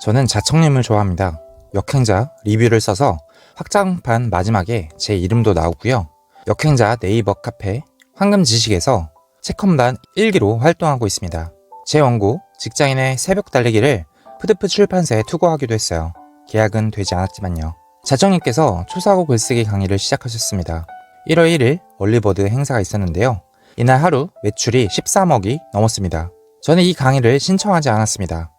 저는 자청님을 좋아합니다. 역행자 리뷰를 써서 확장판 마지막에 제 이름도 나오고요. 역행자 네이버 카페 황금지식에서 책컴단 1기로 활동하고 있습니다. 제 원고 직장인의 새벽 달리기를 푸드프 출판사에 투고하기도 했어요. 계약은 되지 않았지만요. 자청님께서 초사고 글쓰기 강의를 시작하셨습니다. 1월 1일 얼리버드 행사가 있었는데요. 이날 하루 매출이 13억이 넘었습니다. 저는 이 강의를 신청하지 않았습니다.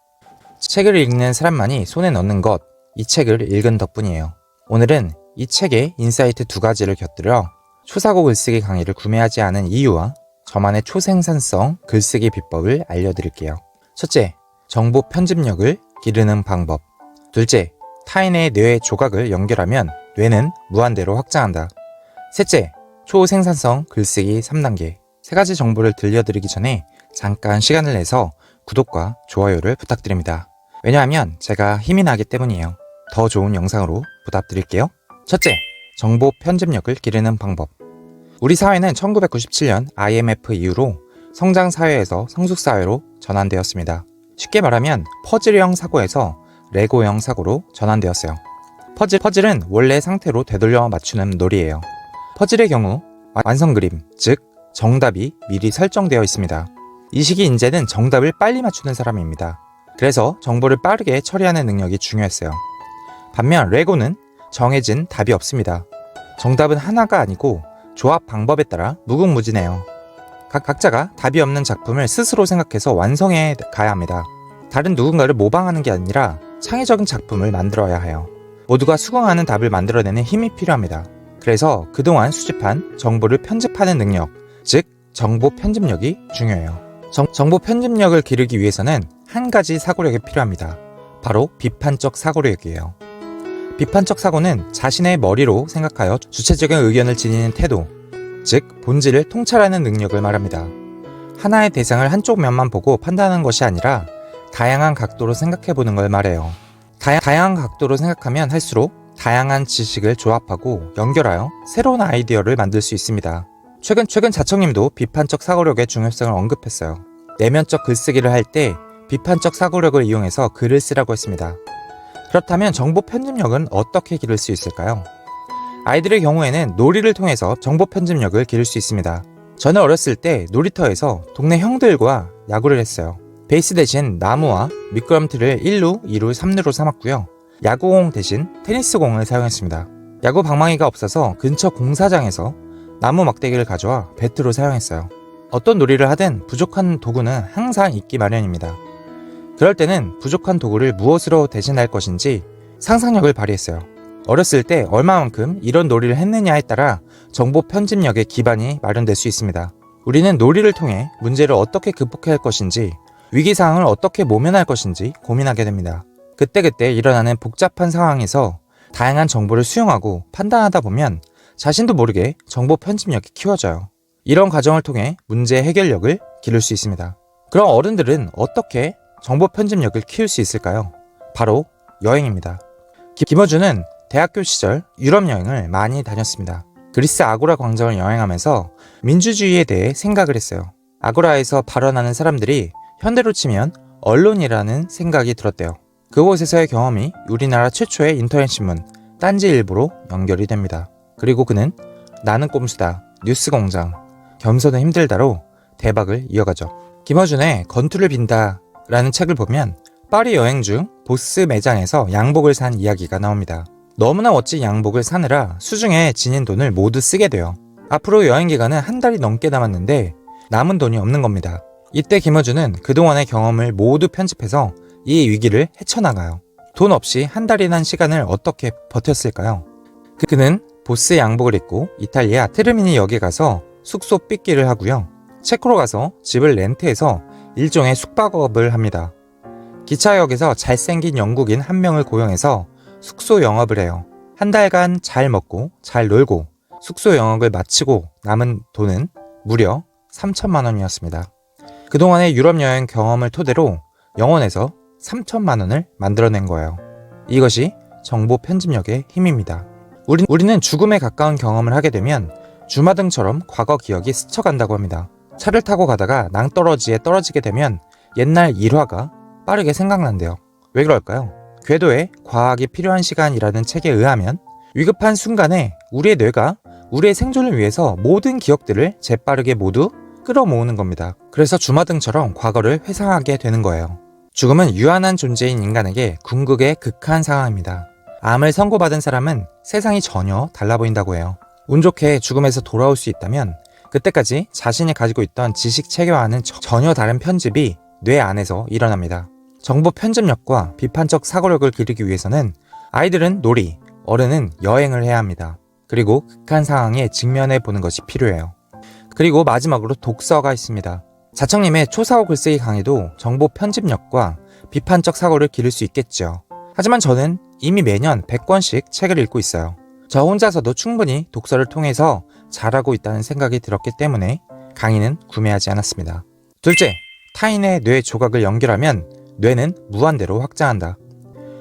책을 읽는 사람만이 손에 넣는 것, 이 책을 읽은 덕분이에요. 오늘은 이 책의 인사이트 2가지를 곁들여 초사고 글쓰기 강의를 구매하지 않은 이유와 저만의 초생산성 글쓰기 비법을 알려드릴게요. 첫째, 정보 편집력을 기르는 방법. 둘째, 타인의 뇌 조각을 연결하면 뇌는 무한대로 확장한다. 셋째, 초생산성 글쓰기 3단계. 3가지 정보를 들려드리기 전에 잠깐 시간을 내서 구독과 좋아요를 부탁드립니다. 왜냐하면 제가 힘이 나기 때문이에요. 더 좋은 영상으로 부탁드릴게요. 첫째, 정보 편집력을 기르는 방법. 우리 사회는 1997년 IMF 이후로 성장사회에서 성숙사회로 전환되었습니다. 쉽게 말하면 퍼즐형 사고에서 레고형 사고로 전환되었어요. 퍼즐은 원래 상태로 되돌려 맞추는 놀이예요. 퍼즐의 경우 완성 그림, 즉 정답이 미리 설정되어 있습니다. 이 시기 인재는 정답을 빨리 맞추는 사람입니다. 그래서 정보를 빠르게 처리하는 능력이 중요했어요. 반면 레고는 정해진 답이 없습니다. 정답은 하나가 아니고 조합 방법에 따라 무궁무진해요. 각자가 답이 없는 작품을 스스로 생각해서 완성해 가야 합니다. 다른 누군가를 모방하는 게 아니라 창의적인 작품을 만들어야 해요. 모두가 수긍하는 답을 만들어내는 힘이 필요합니다. 그래서 그동안 수집한 정보를 편집하는 능력, 즉 정보 편집력이 중요해요. 정보 편집력을 기르기 위해서는 한 가지 사고력이 필요합니다. 바로 비판적 사고력이에요. 비판적 사고는 자신의 머리로 생각하여 주체적인 의견을 지니는 태도, 즉 본질을 통찰하는 능력을 말합니다. 하나의 대상을 한쪽 면만 보고 판단하는 것이 아니라 다양한 각도로 생각해보는 걸 말해요. 다양한 각도로 생각하면 할수록 다양한 지식을 조합하고 연결하여 새로운 아이디어를 만들 수 있습니다. 최근 자청님도 비판적 사고력의 중요성을 언급했어요. 내면적 글쓰기를 할 때 비판적 사고력을 이용해서 글을 쓰라고 했습니다. 그렇다면 정보 편집력은 어떻게 기를 수 있을까요? 아이들의 경우에는 놀이를 통해서 정보 편집력을 기를 수 있습니다. 저는 어렸을 때 놀이터에서 동네 형들과 야구를 했어요. 베이스 대신 나무와 미끄럼틀을 1루, 2루, 3루로 삼았고요. 야구공 대신 테니스공을 사용했습니다. 야구 방망이가 없어서 근처 공사장에서 나무 막대기를 가져와 배트로 사용했어요. 어떤 놀이를 하든 부족한 도구는 항상 있기 마련입니다. 그럴 때는 부족한 도구를 무엇으로 대신할 것인지 상상력을 발휘했어요. 어렸을 때 얼마만큼 이런 놀이를 했느냐에 따라 정보 편집력의 기반이 마련될 수 있습니다. 우리는 놀이를 통해 문제를 어떻게 극복해야 할 것인지, 위기상황을 어떻게 모면할 것인지 고민하게 됩니다. 그때그때 일어나는 복잡한 상황에서 다양한 정보를 수용하고 판단하다 보면 자신도 모르게 정보 편집력이 키워져요. 이런 과정을 통해 문제 해결력을 기를 수 있습니다. 그럼 어른들은 어떻게 정보 편집력을 키울 수 있을까요? 바로 여행입니다. 김어준은 대학교 시절 유럽 여행을 많이 다녔습니다. 그리스 아고라 광장을 여행하면서 민주주의에 대해 생각을 했어요. 아고라에서 발언하는 사람들이 현대로 치면 언론이라는 생각이 들었대요. 그곳에서의 경험이 우리나라 최초의 인터넷 신문 딴지일보로 연결이 됩니다. 그리고 그는 나는 꼼수다, 뉴스공장, 겸손은 힘들다로 대박을 이어가죠. 김어준의 건투를 빈다 라는 책을 보면 파리 여행 중 보스 매장에서 양복을 산 이야기가 나옵니다. 너무나 멋진 양복을 사느라 수중에 지닌 돈을 모두 쓰게 돼요. 앞으로 여행 기간은 한 달이 넘게 남았는데 남은 돈이 없는 겁니다. 이때 김어준은 그동안의 경험을 모두 편집해서 이 위기를 헤쳐나가요. 돈 없이 한 달이란 시간을 어떻게 버텼을까요? 그는 보스 양복을 입고 이탈리아 테르미니 역에 가서 숙소 삐끼를 하고요. 체코로 가서 집을 렌트해서 일종의 숙박업을 합니다. 기차역에서 잘생긴 영국인 한 명을 고용해서 숙소 영업을 해요. 한 달간 잘 먹고 잘 놀고 숙소 영업을 마치고 남은 돈은 무려 3천만 원이었습니다. 그동안의 유럽 여행 경험을 토대로 영원에서 3천만 원을 만들어낸 거예요. 이것이 정보 편집력의 힘입니다. 우리는 죽음에 가까운 경험을 하게 되면 주마등처럼 과거 기억이 스쳐간다고 합니다. 차를 타고 가다가 낭떠러지에 떨어지게 되면 옛날 일화가 빠르게 생각난대요. 왜 그럴까요? 궤도에 과학이 필요한 시간이라는 책에 의하면 위급한 순간에 우리의 뇌가 우리의 생존을 위해서 모든 기억들을 재빠르게 모두 끌어모으는 겁니다. 그래서 주마등처럼 과거를 회상하게 되는 거예요. 죽음은 유한한 존재인 인간에게 궁극의 극한 상황입니다. 암을 선고받은 사람은 세상이 전혀 달라 보인다고 해요. 운 좋게 죽음에서 돌아올 수 있다면 그때까지 자신이 가지고 있던 지식 체계와는 전혀 다른 편집이 뇌 안에서 일어납니다. 정보 편집력과 비판적 사고력을 기르기 위해서는 아이들은 놀이, 어른은 여행을 해야 합니다. 그리고 극한 상황에 직면해 보는 것이 필요해요. 그리고 마지막으로 독서가 있습니다. 자청님의 초사후 글쓰기 강의도 정보 편집력과 비판적 사고를 기를 수 있겠죠. 하지만 저는 이미 매년 100권씩 책을 읽고 있어요. 저 혼자서도 충분히 독서를 통해서 잘하고 있다는 생각이 들었기 때문에 강의는 구매하지 않았습니다. 둘째, 타인의 뇌 조각을 연결하면 뇌는 무한대로 확장한다.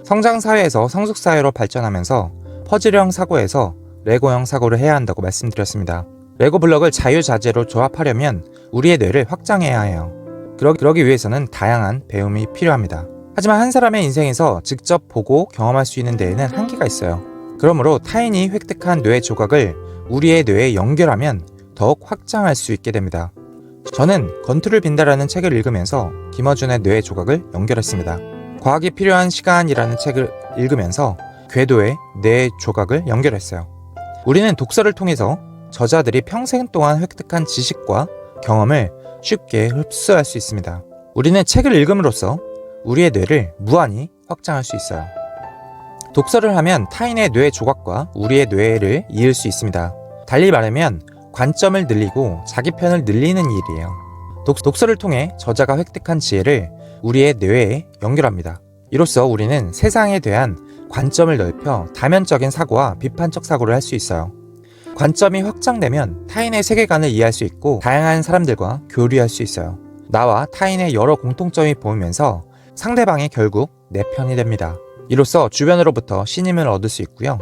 성장사회에서 성숙사회로 발전하면서 퍼즐형 사고에서 레고형 사고를 해야 한다고 말씀드렸습니다. 레고 블럭을 자유자재로 조합하려면 우리의 뇌를 확장해야 해요. 그러기 위해서는 다양한 배움이 필요합니다. 하지만 한 사람의 인생에서 직접 보고 경험할 수 있는 데에는 한계가 있어요. 그러므로 타인이 획득한 뇌 조각을 우리의 뇌에 연결하면 더욱 확장할 수 있게 됩니다. 저는 건투를 빈다라는 책을 읽으면서 김어준의 뇌 조각을 연결했습니다. 과학이 필요한 시간이라는 책을 읽으면서 궤도의 뇌 조각을 연결했어요. 우리는 독서를 통해서 저자들이 평생 동안 획득한 지식과 경험을 쉽게 흡수할 수 있습니다. 우리는 책을 읽음으로써 우리의 뇌를 무한히 확장할 수 있어요. 독서를 하면 타인의 뇌 조각과 우리의 뇌를 이을 수 있습니다. 달리 말하면 관점을 늘리고 자기 편을 늘리는 일이에요. 독서를 통해 저자가 획득한 지혜를 우리의 뇌에 연결합니다. 이로써 우리는 세상에 대한 관점을 넓혀 다면적인 사고와 비판적 사고를 할 수 있어요. 관점이 확장되면 타인의 세계관을 이해할 수 있고 다양한 사람들과 교류할 수 있어요. 나와 타인의 여러 공통점이 보이면서 상대방이 결국 내 편이 됩니다. 이로써 주변으로부터 신임을 얻을 수 있고요.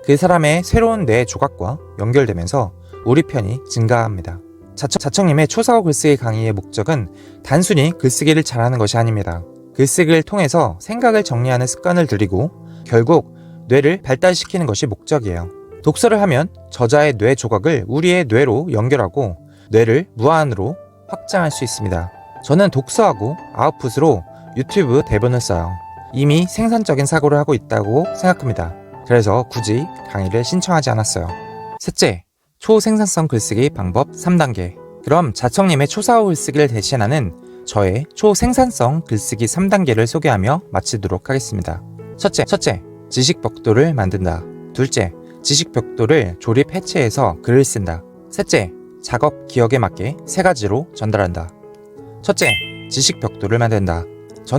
그 사람의 새로운 뇌 조각과 연결되면서 우리 편이 증가합니다. 자청님의 초사후 글쓰기 강의의 목적은 단순히 글쓰기를 잘하는 것이 아닙니다. 글쓰기를 통해서 생각을 정리하는 습관을 들이고 결국 뇌를 발달시키는 것이 목적이에요. 독서를 하면 저자의 뇌 조각을 우리의 뇌로 연결하고 뇌를 무한으로 확장할 수 있습니다. 저는 독서하고 아웃풋으로 유튜브 대본을 써요. 이미 생산적인 사고를 하고 있다고 생각합니다. 그래서 굳이 강의를 신청하지 않았어요. 셋째, 초생산성 글쓰기 방법 3단계. 그럼 자청님의 초사후 글쓰기를 대신하는 저의 초생산성 글쓰기 3단계를 소개하며 마치도록 하겠습니다. 첫째, 지식 벽돌을 만든다. 둘째, 지식 벽돌을 조립 해체해서 글을 쓴다. 셋째, 작업 기억에 맞게 세 가지로 전달한다. 첫째, 지식 벽돌을 만든다.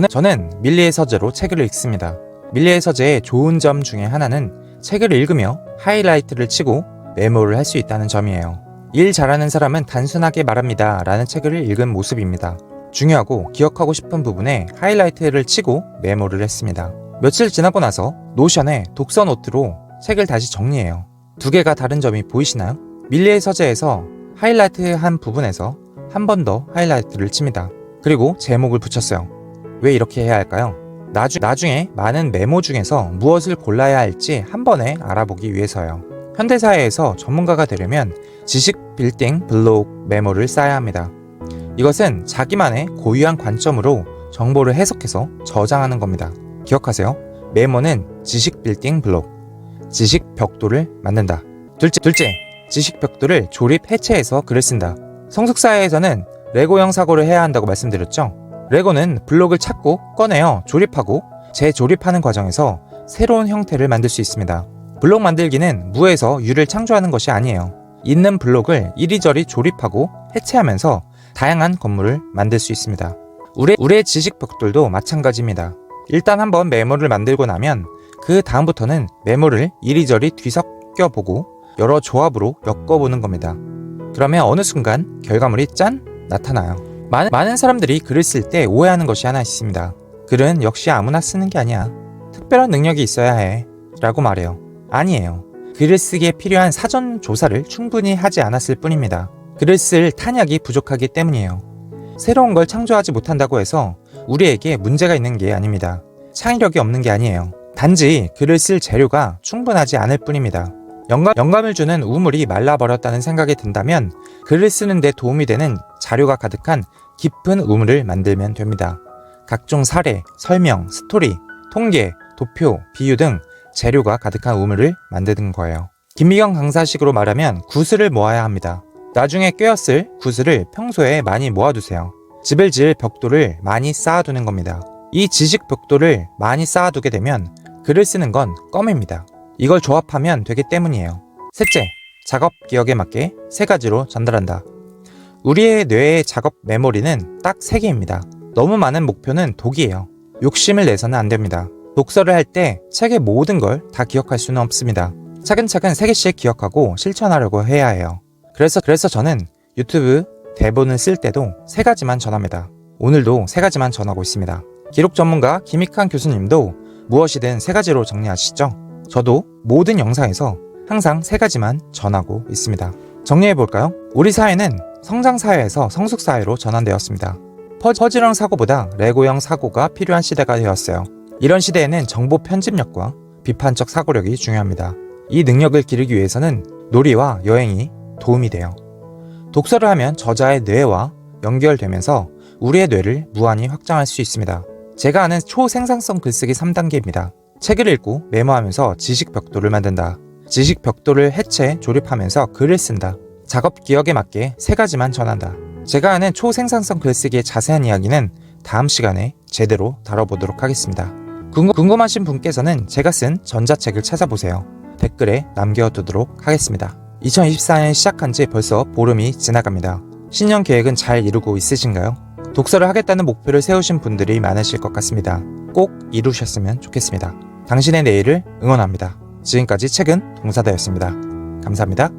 저는 밀리의 서재로 책을 읽습니다. 밀리의 서재의 좋은 점 중에 하나는 책을 읽으며 하이라이트를 치고 메모를 할 수 있다는 점이에요. 일 잘하는 사람은 단순하게 말합니다 라는 책을 읽은 모습입니다. 중요하고 기억하고 싶은 부분에 하이라이트를 치고 메모를 했습니다. 며칠 지나고 나서 노션에 독서 노트로 책을 다시 정리해요. 두 개가 다른 점이 보이시나요? 밀리의 서재에서 하이라이트한 부분에서 한 번 더 하이라이트를 칩니다. 그리고 제목을 붙였어요. 왜 이렇게 해야 할까요? 나중에 많은 메모 중에서 무엇을 골라야 할지 한 번에 알아보기 위해서요. 현대사회에서 전문가가 되려면 지식 빌딩 블록 메모를 쌓아야 합니다. 이것은 자기만의 고유한 관점으로 정보를 해석해서 저장하는 겁니다. 기억하세요. 메모는 지식 빌딩 블록, 지식 벽돌을 만든다. 둘째, 지식 벽돌을 조립 해체해서 글을 쓴다. 성숙사회에서는 레고형 사고를 해야 한다고 말씀드렸죠. 레고는 블록을 찾고 꺼내어 조립하고 재조립하는 과정에서 새로운 형태를 만들 수 있습니다. 블록 만들기는 무에서 유를 창조하는 것이 아니에요. 있는 블록을 이리저리 조립하고 해체하면서 다양한 건물을 만들 수 있습니다. 우리의 지식 벽돌도 마찬가지입니다. 일단 한번 메모를 만들고 나면 그 다음부터는 메모를 이리저리 뒤섞여보고 여러 조합으로 엮어보는 겁니다. 그러면 어느 순간 결과물이 짠! 나타나요. 많은 사람들이 글을 쓸 때 오해하는 것이 하나 있습니다. 글은 역시 아무나 쓰는 게 아니야. 특별한 능력이 있어야 해 라고 말해요. 아니에요. 글을 쓰기에 필요한 사전 조사를 충분히 하지 않았을 뿐입니다. 글을 쓸 탄약이 부족하기 때문이에요. 새로운 걸 창조하지 못한다고 해서 우리에게 문제가 있는 게 아닙니다. 창의력이 없는 게 아니에요. 단지 글을 쓸 재료가 충분하지 않을 뿐입니다. 영감을 주는 우물이 말라버렸다는 생각이 든다면 글을 쓰는 데 도움이 되는 자료가 가득한 깊은 우물을 만들면 됩니다. 각종 사례, 설명, 스토리, 통계, 도표, 비유 등 재료가 가득한 우물을 만드는 거예요. 김미경 강사식으로 말하면 구슬을 모아야 합니다. 나중에 꿰었을 구슬을 평소에 많이 모아두세요. 집을 지을 벽돌을 많이 쌓아두는 겁니다. 이 지식 벽돌을 많이 쌓아두게 되면 글을 쓰는 건 껌입니다. 이걸 조합하면 되기 때문이에요. 셋째, 작업 기억에 맞게 3가지로 전달한다. 우리의 뇌의 작업 메모리는 딱 3개입니다. 너무 많은 목표는 독이에요. 욕심을 내서는 안 됩니다. 독서를 할 때 책의 모든 걸 다 기억할 수는 없습니다. 차근차근 3개씩 기억하고 실천하려고 해야 해요. 그래서 저는 유튜브 대본을 쓸 때도 3가지만 전합니다. 오늘도 3가지만 전하고 있습니다. 기록 전문가 김익환 교수님도 무엇이든 3가지로 정리하시죠? 저도 모든 영상에서 항상 3가지만 전하고 있습니다. 정리해볼까요? 우리 사회는 성장사회에서 성숙사회로 전환되었습니다. 퍼즐형 사고보다 레고형 사고가 필요한 시대가 되었어요. 이런 시대에는 정보 편집력과 비판적 사고력이 중요합니다. 이 능력을 기르기 위해서는 놀이와 여행이 도움이 돼요. 독서를 하면 저자의 뇌와 연결되면서 우리의 뇌를 무한히 확장할 수 있습니다. 제가 아는 초생산성 글쓰기 3단계입니다. 책을 읽고 메모하면서 지식 벽돌을 만든다. 지식 벽돌을 해체, 조립하면서 글을 쓴다. 작업 기억에 맞게 3가지만 전한다. 제가 아는 초생산성 글쓰기의 자세한 이야기는 다음 시간에 제대로 다뤄보도록 하겠습니다. 궁금하신 분께서는 제가 쓴 전자책을 찾아보세요. 댓글에 남겨두도록 하겠습니다. 2024년 시작한 지 벌써 보름이 지나갑니다. 신년 계획은 잘 이루고 있으신가요? 독서를 하겠다는 목표를 세우신 분들이 많으실 것 같습니다. 꼭 이루셨으면 좋겠습니다. 당신의 내일을 응원합니다. 지금까지 책은 동사다였습니다. 감사합니다.